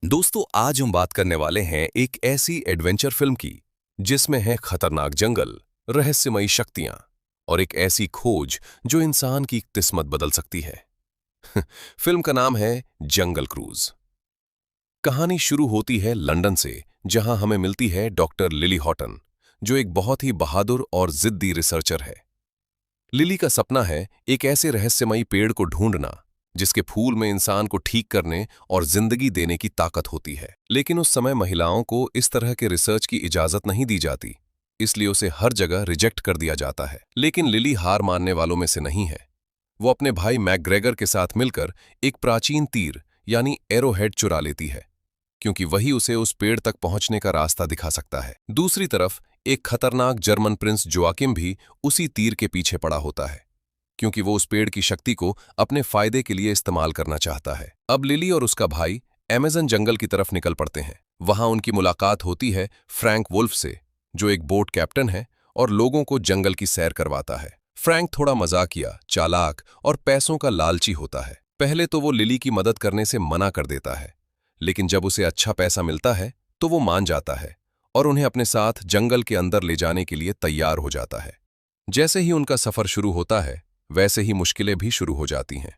दोस्तों, आज हम बात करने वाले हैं एक ऐसी एडवेंचर फिल्म की जिसमें है खतरनाक जंगल, रहस्यमयी शक्तियां और एक ऐसी खोज जो इंसान की किस्मत बदल सकती है। फिल्म का नाम है जंगल क्रूज। कहानी शुरू होती है लंदन से, जहां हमें मिलती है डॉक्टर लिली हॉटन, जो एक बहुत ही बहादुर और जिद्दी रिसर्चर है। लिली का सपना है एक ऐसे रहस्यमयी पेड़ को ढूंढना जिसके फूल में इंसान को ठीक करने और जिंदगी देने की ताकत होती है। लेकिन उस समय महिलाओं को इस तरह के रिसर्च की इजाजत नहीं दी जाती, इसलिए उसे हर जगह रिजेक्ट कर दिया जाता है। लेकिन लिली हार मानने वालों में से नहीं है। वो अपने भाई मैकग्रेगर के साथ मिलकर एक प्राचीन तीर यानी एरोहेड चुरा लेती है, क्योंकि वही उसे उस पेड़ तक पहुंचने का रास्ता दिखा सकता है। दूसरी तरफ एक खतरनाक जर्मन प्रिंस जोआकिम भी उसी तीर के पीछे पड़ा होता है, क्योंकि वो उस पेड़ की शक्ति को अपने फायदे के लिए इस्तेमाल करना चाहता है। अब लिली और उसका भाई अमेज़न जंगल की तरफ निकल पड़ते हैं। वहां उनकी मुलाकात होती है फ्रैंक वुल्फ से, जो एक बोट कैप्टन है और लोगों को जंगल की सैर करवाता है। फ्रैंक थोड़ा मजाकिया, चालाक और पैसों का लालची होता है। पहले तो वो लिली की मदद करने से मना कर देता है, लेकिन जब उसे अच्छा पैसा मिलता है तो वो मान जाता है और उन्हें अपने साथ जंगल के अंदर ले जाने के लिए तैयार हो जाता है। जैसे ही उनका सफर शुरू होता है, वैसे ही मुश्किलें भी शुरू हो जाती हैं।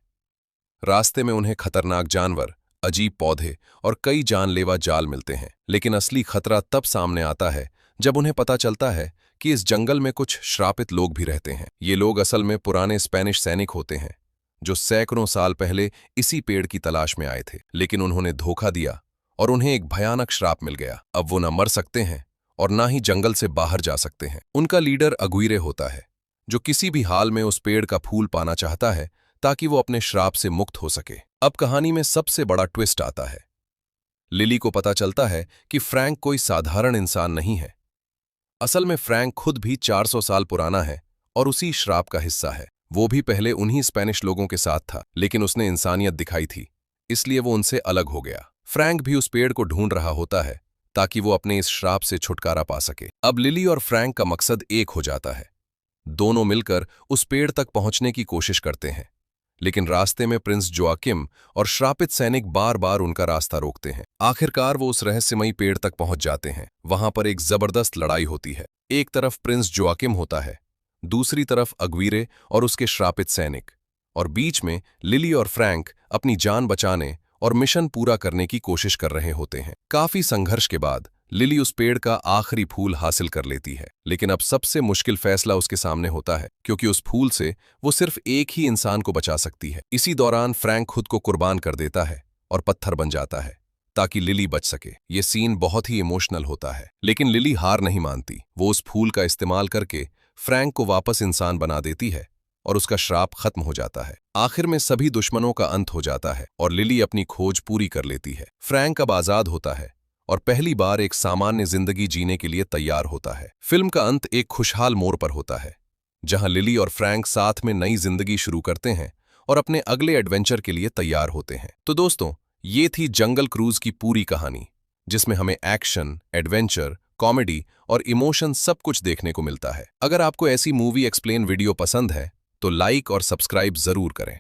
रास्ते में उन्हें खतरनाक जानवर, अजीब पौधे और कई जानलेवा जाल मिलते हैं। लेकिन असली खतरा तब सामने आता है जब उन्हें पता चलता है कि इस जंगल में कुछ श्रापित लोग भी रहते हैं। ये लोग असल में पुराने स्पेनिश सैनिक होते हैं, जो सैकड़ों साल पहले इसी पेड़ की तलाश में आए थे। लेकिन उन्होंने धोखा दिया और उन्हें एक भयानक श्राप मिल गया। अब वो न मर सकते हैं और ना ही जंगल से बाहर जा सकते हैं। उनका लीडर अगुइरे होता है, जो किसी भी हाल में उस पेड़ का फूल पाना चाहता है ताकि वो अपने श्राप से मुक्त हो सके। अब कहानी में सबसे बड़ा ट्विस्ट आता है। लिली को पता चलता है कि फ्रैंक कोई साधारण इंसान नहीं है। असल में फ्रैंक खुद भी 400 साल पुराना है और उसी श्राप का हिस्सा है। वो भी पहले उन्हीं स्पेनिश लोगों के साथ था, लेकिन उसने इंसानियत दिखाई थी, इसलिए वो उनसे अलग हो गया। फ्रैंक भी उस पेड़ को ढूंढ रहा होता है ताकि वो अपने इस श्राप से छुटकारा पा सके। अब लिली और फ्रैंक का मकसद एक हो जाता है। दोनों मिलकर उस पेड़ तक पहुंचने की कोशिश करते हैं, लेकिन रास्ते में प्रिंस जोआकिम और श्रापित सैनिक बार बार उनका रास्ता रोकते हैं। आखिरकार वो उस रहस्यमयी पेड़ तक पहुंच जाते हैं। वहां पर एक जबरदस्त लड़ाई होती है। एक तरफ प्रिंस जोआकिम होता है, दूसरी तरफ अगवीरे और उसके श्रापित सैनिक, और बीच में लिली और फ्रैंक अपनी जान बचाने और मिशन पूरा करने की कोशिश कर रहे होते हैं। काफी संघर्ष के बाद लिली उस पेड़ का आखिरी फूल हासिल कर लेती है। लेकिन अब सबसे मुश्किल फैसला उसके सामने होता है, क्योंकि उस फूल से वो सिर्फ एक ही इंसान को बचा सकती है। इसी दौरान फ्रैंक खुद को कुर्बान कर देता है और पत्थर बन जाता है ताकि लिली बच सके। ये सीन बहुत ही इमोशनल होता है, लेकिन लिली हार नहीं मानती। वो उस फूल का इस्तेमाल करके फ्रैंक को वापस इंसान बना देती है और उसका श्राप खत्म हो जाता है। आखिर में सभी दुश्मनों का अंत हो जाता है और लिली अपनी खोज पूरी कर लेती है। फ्रैंक अब आजाद होता है और पहली बार एक सामान्य जिंदगी जीने के लिए तैयार होता है। फिल्म का अंत एक खुशहाल मोड़ पर होता है, जहां लिली और फ्रैंक साथ में नई जिंदगी शुरू करते हैं और अपने अगले एडवेंचर के लिए तैयार होते हैं। तो दोस्तों, ये थी जंगल क्रूज की पूरी कहानी, जिसमें हमें एक्शन, एडवेंचर, कॉमेडी और इमोशन सब कुछ देखने को मिलता है। अगर आपको ऐसी मूवी एक्सप्लेन वीडियो पसंद है तो लाइक और सब्सक्राइब जरूर करें।